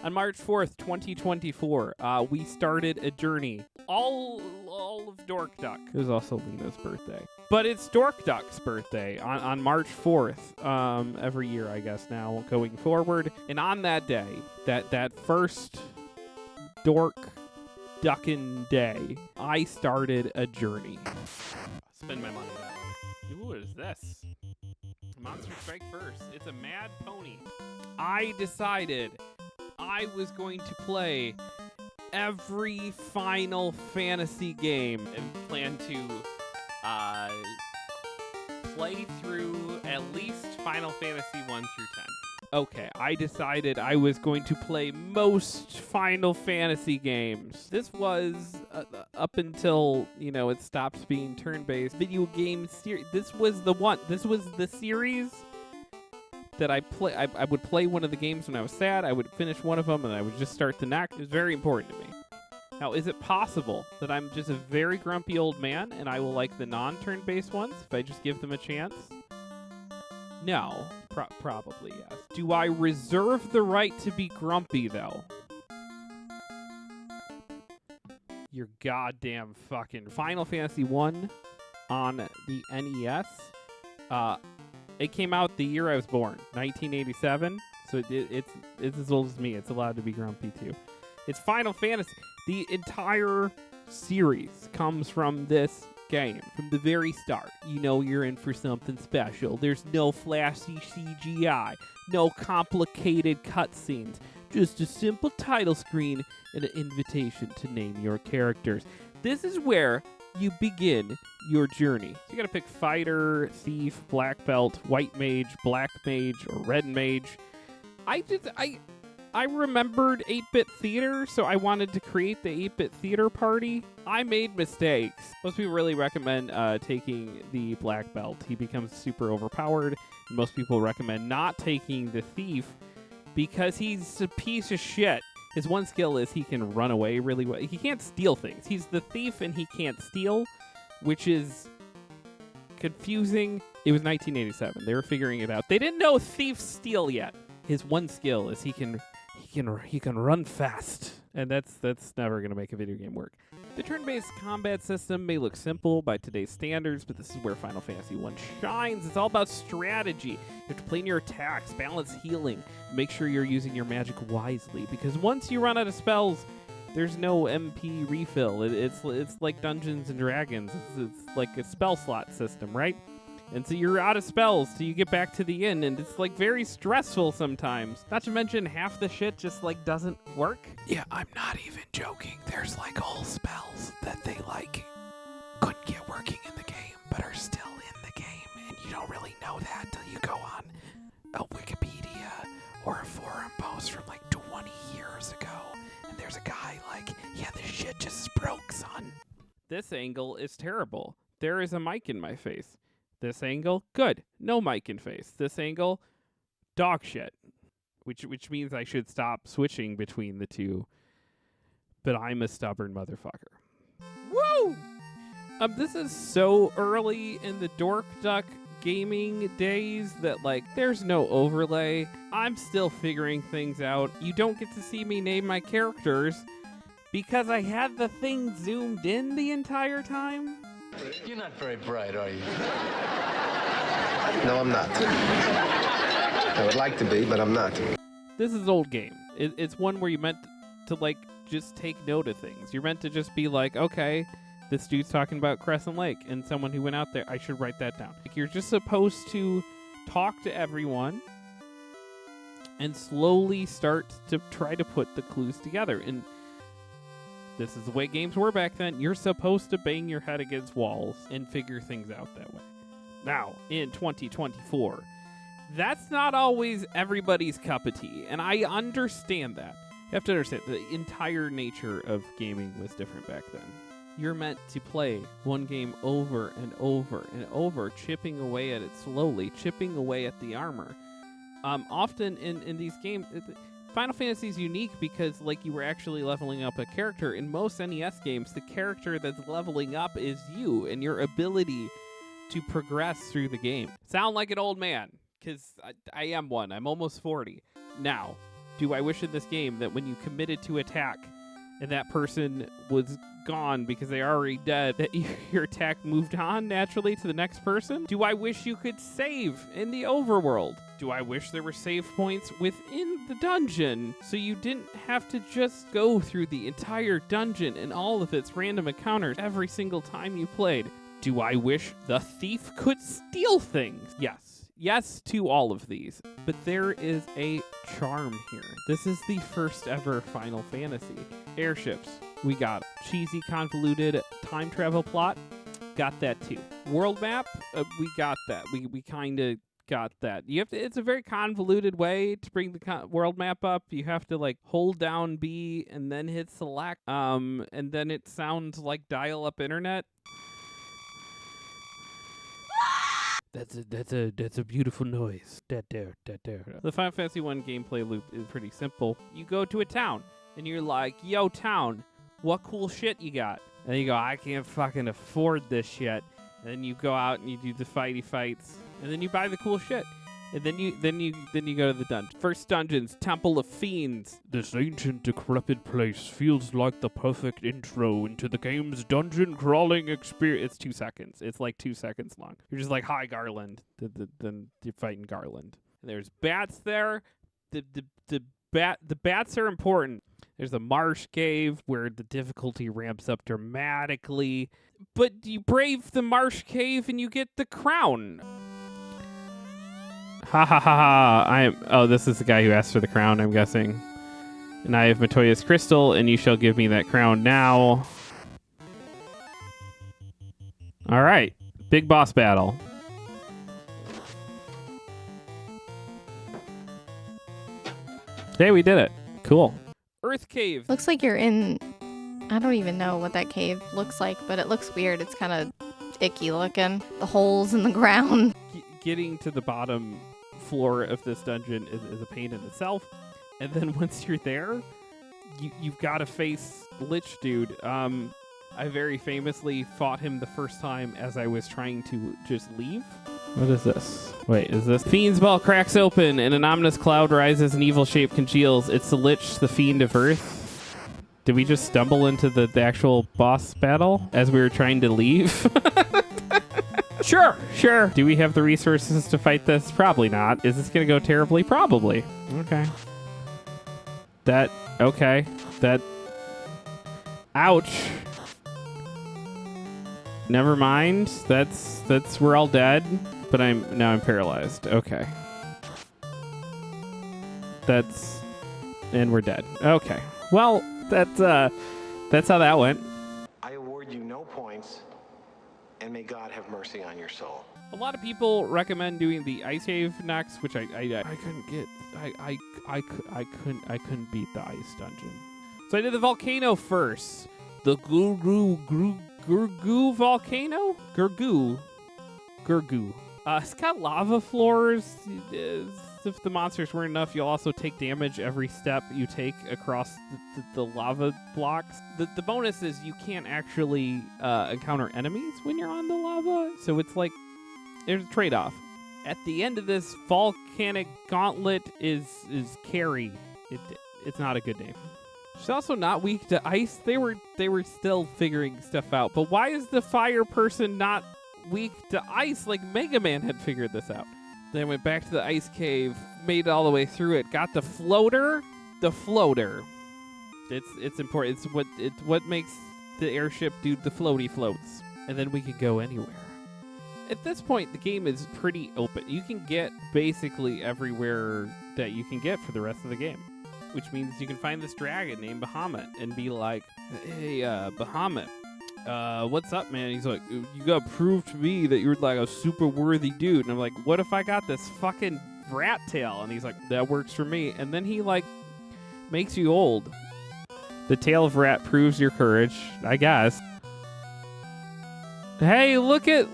On March 4th, 2024, we started a journey. All of Dork Duck. It was also Lena's birthday. But it's Dork Duck's birthday on March 4th, every year, I guess, now going forward. And on that day, that first Dork Duckin' day, I started a journey. Spend my money that way. Ooh, what is this? Monster Strike First. It's a mad pony. I decided I was going to play every Final Fantasy game and plan to play through at least Final Fantasy 1 through 10. Okay, I decided I was going to play most Final Fantasy games. This was up until, it stopped being turn-based video game series. This was the one. This was the series that I play. I would play one of the games when I was sad. I would finish one of them, and I would just start the next. It was very important to me. Now, is it possible that I'm just a very grumpy old man, and I will like the non-turn-based ones if I just give them a chance? No. Probably, yes. Do I reserve the right to be grumpy, though? You're goddamn fucking Final Fantasy 1 on the NES. It came out the year I was born, 1987. So it's as old as me. It's allowed to be grumpy, too. It's Final Fantasy. The entire series comes from this game. From the very start, you know you're in for something special. There's no flashy CGI, no complicated cutscenes, just a simple title screen and an invitation to name your characters. This is where you begin your journey. So you gotta pick fighter, thief, black belt, white mage, black mage, or red mage. I remembered 8-bit theater, so I wanted to create the 8-bit theater party. I made mistakes. Most people really recommend taking the black belt. He becomes super overpowered. Most people recommend not taking the thief because he's a piece of shit. His one skill is he can run away really well. He can't steal things. He's the thief and he can't steal, which is confusing. It was 1987. They were figuring it out. They didn't know thieves steal yet. His one skill is he can run fast, and that's never going to make a video game work. The turn-based combat system may look simple by today's standards, but this is where Final Fantasy 1 shines. It's all about strategy. You have to plan your attacks, balance healing, make sure you're using your magic wisely, because once you run out of spells, there's no MP refill. It's like Dungeons and Dragons. It's like a spell slot system, right? And so you're out of spells till you get back to the inn, and it's very stressful sometimes. Not to mention half the shit just doesn't work. Yeah, I'm not even joking. There's whole spells that they couldn't get working in the game, but are still in the game, and you don't really know that till you go on a Wikipedia or a forum post from 20 years ago, and there's a guy yeah, this shit just broke, son. This angle is terrible. There is a mic in my face. This angle, good. No mic in face. This angle, dog shit. Which means I should stop switching between the two. But I'm a stubborn motherfucker. Woo! This is so early in the Dork Duck gaming days that there's no overlay. I'm still figuring things out. You don't get to see me name my characters because I had the thing zoomed in the entire time. You're not very bright, are you? No, I'm not. I would like to be, but I'm not. This is old game. It's one where you meant to just take note of things. You're meant to just be okay, this dude's talking about Crescent Lake and someone who went out there. I should write that down. You're just supposed to talk to everyone and slowly start to try to put the clues together. And this is the way games were back then. You're supposed to bang your head against walls and figure things out that way. Now, in 2024, that's not always everybody's cup of tea, and I understand that. You have to understand, the entire nature of gaming was different back then. You're meant to play one game over and over and over, chipping away at it slowly, chipping away at the armor. Often in these games, Final Fantasy is unique because you were actually leveling up a character. In most NES games, the character that's leveling up is you and your ability to progress through the game. Sound like an old man, because I am one. I'm almost 40. Now, Do I wish in this game that when you committed to attack and that person was gone because they are already dead, that your attack moved on naturally to the next person? Do I wish you could save in the overworld? Do I wish there were save points within the dungeon so you didn't have to just go through the entire dungeon and all of its random encounters every single time you played? Do I wish the thief could steal things? Yes. Yes to all of these. But there is a charm here. This is the first ever Final Fantasy. Airships, we got it. Cheesy, convoluted time travel plot, got that too. World map, we got that. We kind of got that. You have to. It's a very convoluted way to bring the world map up. You have to like hold down B and then hit select. And then it sounds like dial-up internet. That's a beautiful noise. The Final Fantasy 1 gameplay loop is pretty simple. You go to a town and you're like, "Yo, town, what cool shit you got?" And you go, "I can't fucking afford this shit." And then you go out and you do the fights, and then you buy the cool shit. And then you go to the dungeon. First dungeon's Temple of Fiends. This ancient, decrepit place feels like the perfect intro into the game's dungeon crawling experience. It's 2 seconds. It's like 2 seconds long. You're just like, "Hi, Garland." Then you're fighting Garland. And there's bats there. The bats are important. There's a marsh cave where the difficulty ramps up dramatically. But you brave the marsh cave and you get the crown. Ha ha ha ha. Oh, this is the guy who asked for the crown, I'm guessing. And I have Matoya's crystal, and you shall give me that crown now. All right. Big boss battle. Hey, we did it. Cool. Earth cave. Looks like you're in... I don't even know what that cave looks like, but it looks weird. It's kind of icky looking. The holes in the ground. Getting to the bottom floor of this dungeon is a pain in itself. And then once you're there, you've got to face Lich Dude. I very famously fought him the first time as I was trying to just leave. What is this? Wait, is this? Fiend's Ball cracks open and an ominous cloud rises and evil shape congeals. It's the Lich, the Fiend of Earth. Did we just stumble into the actual boss battle as we were trying to leave? Sure. Do we have the resources to fight this? Probably not. Is this going to go terribly? Probably. Okay. Ouch. Never mind. We're all dead, but I'm paralyzed. Okay. And we're dead. Okay. Well, that's how that went. I award you no points, and may God have mercy on your soul. A lot of people recommend doing the ice cave next, which I couldn't get. I couldn't beat the ice dungeon. So I did the volcano first. The Gurgu volcano? Gurgu. It's got lava floors. If the monsters weren't enough, you'll also take damage every step you take across the lava blocks. The bonus is you can't actually encounter enemies when you're on the lava, so it's like there's a trade-off. At the end of this, volcanic gauntlet is Carrie. It's not a good name. She's also not weak to ice. They were still figuring stuff out. But why is the fire person not weak to ice like Mega Man had figured this out? Then went back to the ice cave, made it all the way through it, got the floater. The floater. It's important. It's what makes the airship do the floaty floats. And then we could go anywhere. At this point, the game is pretty open. You can get basically everywhere that you can get for the rest of the game. Which means you can find this dragon named Bahamut and be like, "Hey, Bahamut, what's up, man?" He's like, "You gotta prove to me that you're like a super worthy dude." And I'm like, "What if I got this fucking rat tail?" And he's like, "That works for me." And then he like makes you old. The tail of rat proves your courage, I guess. Hey, look at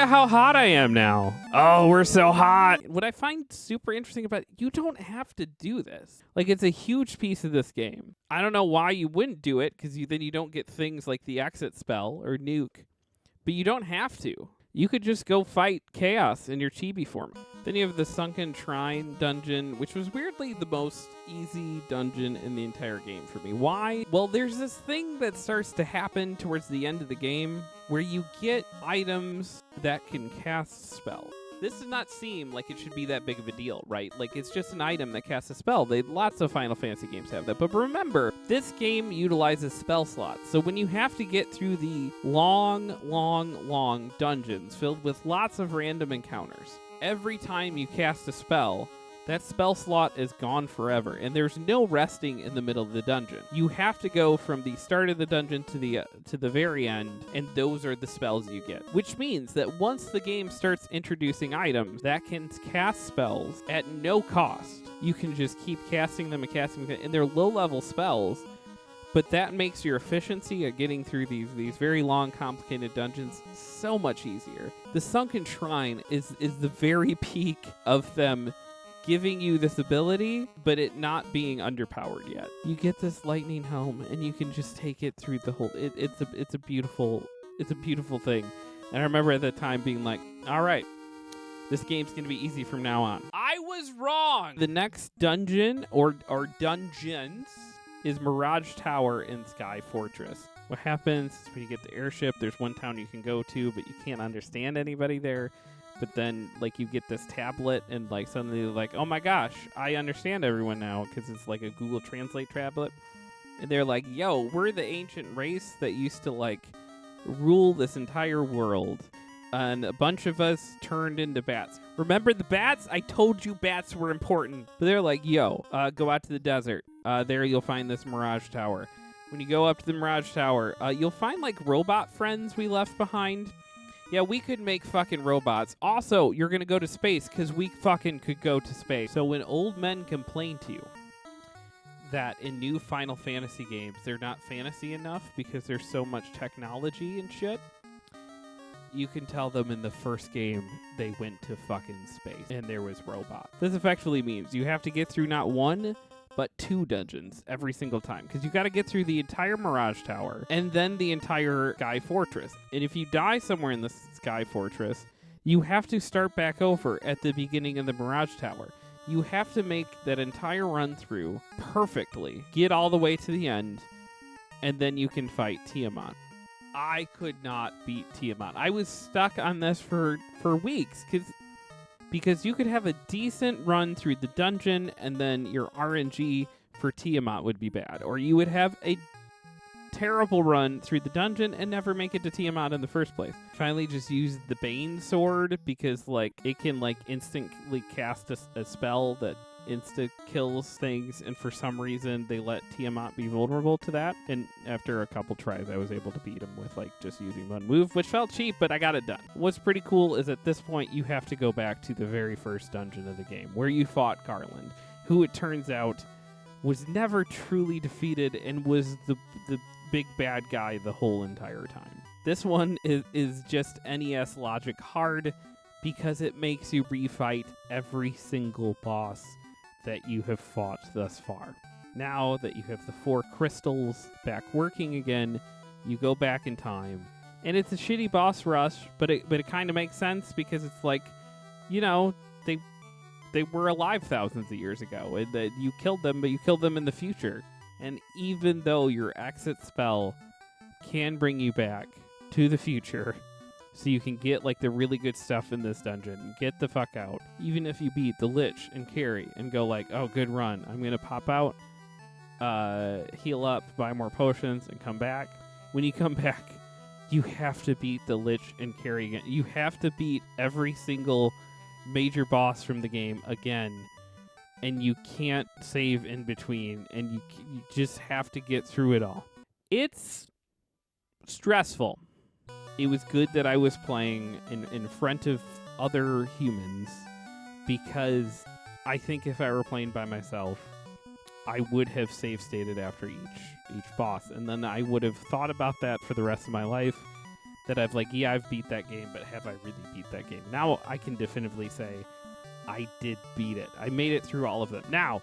how hot I am now. Oh, we're so hot. What I find super interesting about it, you don't have to do this. Like, it's a huge piece of this game. I don't know why you wouldn't do it, because then you don't get things like the exit spell or nuke. But you don't have to. you could just go fight chaos in your chibi form. Then you have the Sunken Shrine dungeon, which was weirdly the most easy dungeon in the entire game for me. Why? Well, there's this thing that starts to happen towards the end of the game where you get items that can cast spells. This does not seem like it should be that big of a deal, right? Like, it's just an item that casts a spell. Lots of Final Fantasy games have that. But remember, this game utilizes spell slots. So when you have to get through the long dungeons filled with lots of random encounters, every time you cast a spell, that spell slot is gone forever, and there's no resting in the middle of the dungeon. You have to go from the start of the dungeon to the very end, and those are the spells you get. Which means that once the game starts introducing items that can cast spells at no cost, you can just keep casting them, and they're low-level spells, but that makes your efficiency at getting through these very long, complicated dungeons so much easier. The Sunken Shrine is the very peak of them giving you this ability, but it not being underpowered yet. You get this lightning helm, and you can just take it through the whole. It's a beautiful thing. And I remember at that time being like, all right, this game's gonna be easy from now on. I was wrong. The next dungeon or dungeons is Mirage Tower in Sky Fortress. What happens is when you get the airship, there's one town you can go to, but you can't understand anybody there. But then, like, you get this tablet, and, like, suddenly, like, oh my gosh, I understand everyone now, because it's, like, a Google Translate tablet. And they're like, yo, we're the ancient race that used to, like, rule this entire world. And a bunch of us turned into bats. Remember the bats? I told you bats were important. But they're like, yo, go out to the desert. There you'll find this Mirage Tower. When you go up to the Mirage Tower, you'll find, like, robot friends we left behind. Yeah, we could make fucking robots. Also, you're going to go to space because we fucking could go to space. So when old men complain to you that in new Final Fantasy games, they're not fantasy enough because there's so much technology and shit, you can tell them in the first game they went to fucking space and there was robots. This effectively means you have to get through not one, but 2 dungeons every single time, because you got to get through the entire Mirage Tower and then the entire Sky Fortress. And if you die somewhere in the Sky Fortress, you have to start back over at the beginning of the Mirage Tower. You have to make that entire run through perfectly, get all the way to the end, and then you can fight Tiamat. I could not beat Tiamat. I was stuck on this for weeks, because you could have a decent run through the dungeon and then your RNG for Tiamat would be bad. Or you would have a terrible run through the dungeon and never make it to Tiamat in the first place. Finally just used the Bane sword because, like, it can, like, instantly cast a spell that insta-kills things, and for some reason they let Tiamat be vulnerable to that. And after a couple tries, I was able to beat him with, like, just using one move, which felt cheap, but I got it done. What's pretty cool is at this point, you have to go back to the very first dungeon of the game, where you fought Garland, who it turns out was never truly defeated and was the big bad guy the whole entire time. This one is just NES logic hard because it makes you refight every single boss that you have fought thus far. Now that you have the 4 crystals back working again, you go back in time. And it's a shitty boss rush, but it kind of makes sense because it's like, you know, they were alive thousands of years ago, and that you killed them, but you killed them in the future. And even though your exit spell can bring you back to the future, so you can get, like, the really good stuff in this dungeon, get the fuck out. Even if you beat the Lich and Carrie and go like, oh, good run, I'm going to pop out, heal up, buy more potions, and come back. When you come back, you have to beat the Lich and Carrie again. You have to beat every single major boss from the game again, and you can't save in between, and you just have to get through it all. It's stressful. It was good that I was playing in front of other humans, because I think if I were playing by myself, I would have save stated after each boss, and then I would have thought about that for the rest of my life, that I've beat that game, but have I really beat that game? Now I can definitively say I did beat it. I made it through all of them. Now,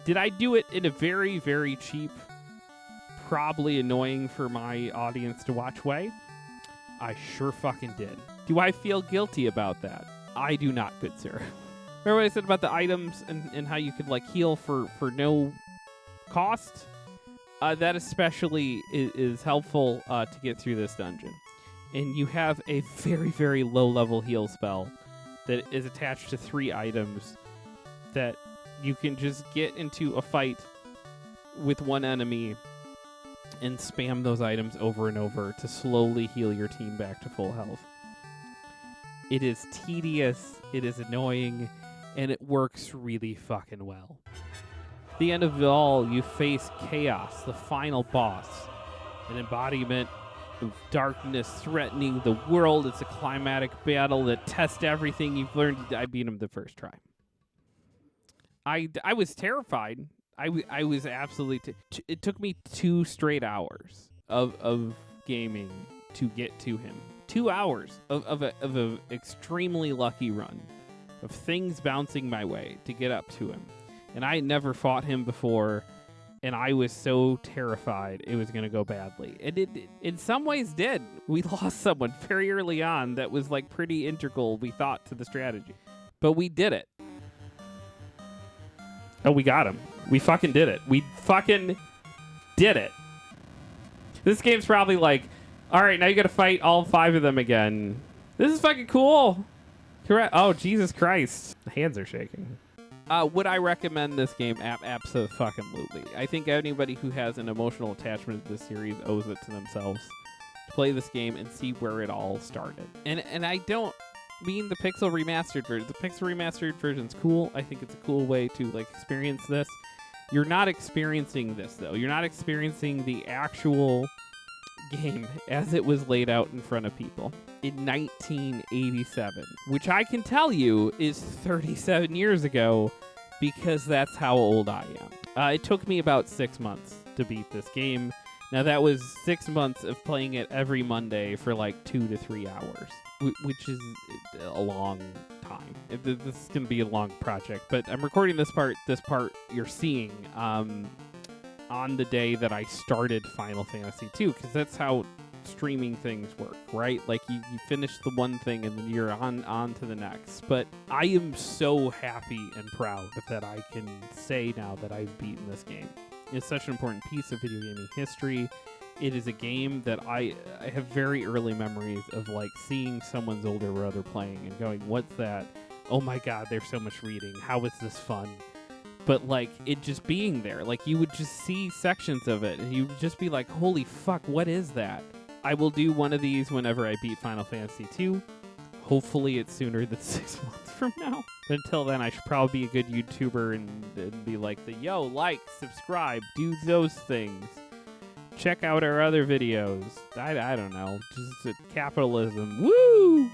did I do it in a very, very cheap, probably annoying for my audience to watch way? I sure fucking did. Do I feel guilty about that? I do not, good sir. Remember what I said about the items and how you could like heal for no cost? That especially is helpful to get through this dungeon. And you have a very, very low level heal spell that is attached to 3 items that you can just get into a fight with one enemy and spam those items over and over to slowly heal your team back to full health. It is tedious, it is annoying, and it works really fucking well. At the end of it all, you face Chaos, the final boss, an embodiment of darkness threatening the world. It's a climatic battle that tests everything you've learned. I beat him the first try. I was terrified. I was absolutely... it took me 2 straight hours of gaming to get to him. 2 hours of a extremely lucky run, of things bouncing my way to get up to him. And I had never fought him before, and I was so terrified it was going to go badly. And it in some ways did. We lost someone very early on that was like pretty integral, we thought, to the strategy. But we did it. Oh, we got him. We fucking did it. We fucking did it. This game's probably like, all right, now you got to fight all 5 of them again. This is fucking cool. Correct. Oh, Jesus Christ. The hands are shaking. Would I recommend this game? Absolutely. I think anybody who has an emotional attachment to this series owes it to themselves to play this game and see where it all started. And I don't mean the pixel remastered version. The pixel remastered version's cool. I think it's a cool way to like experience this. You're not experiencing this though. You're not experiencing the actual game as it was laid out in front of people in 1987, which I can tell you is 37 years ago because that's how old I am. It took me about 6 months to beat this game. Now that was 6 months of playing it every Monday for like 2 to 3 hours, which is a long time. This is going to be a long project, but I'm recording this part you're seeing on the day that I started Final Fantasy II, because that's how streaming things work, right? Like you finish the one thing and then you're on to the next. But I am so happy and proud that I can say now that I've beaten this game. It's such an important piece of video gaming history. It is a game that I have very early memories of like seeing someone's older brother playing and going, what's that? Oh my God, there's so much reading. How is this fun? But like it just being there, like you would just see sections of it and you would just be like, holy fuck, what is that? I will do one of these whenever I beat Final Fantasy II. Hopefully it's sooner than 6 months from now. But until then, I should probably be a good YouTuber and be like like, subscribe, do those things. Check out our other videos. I don't know, just capitalism. Woo!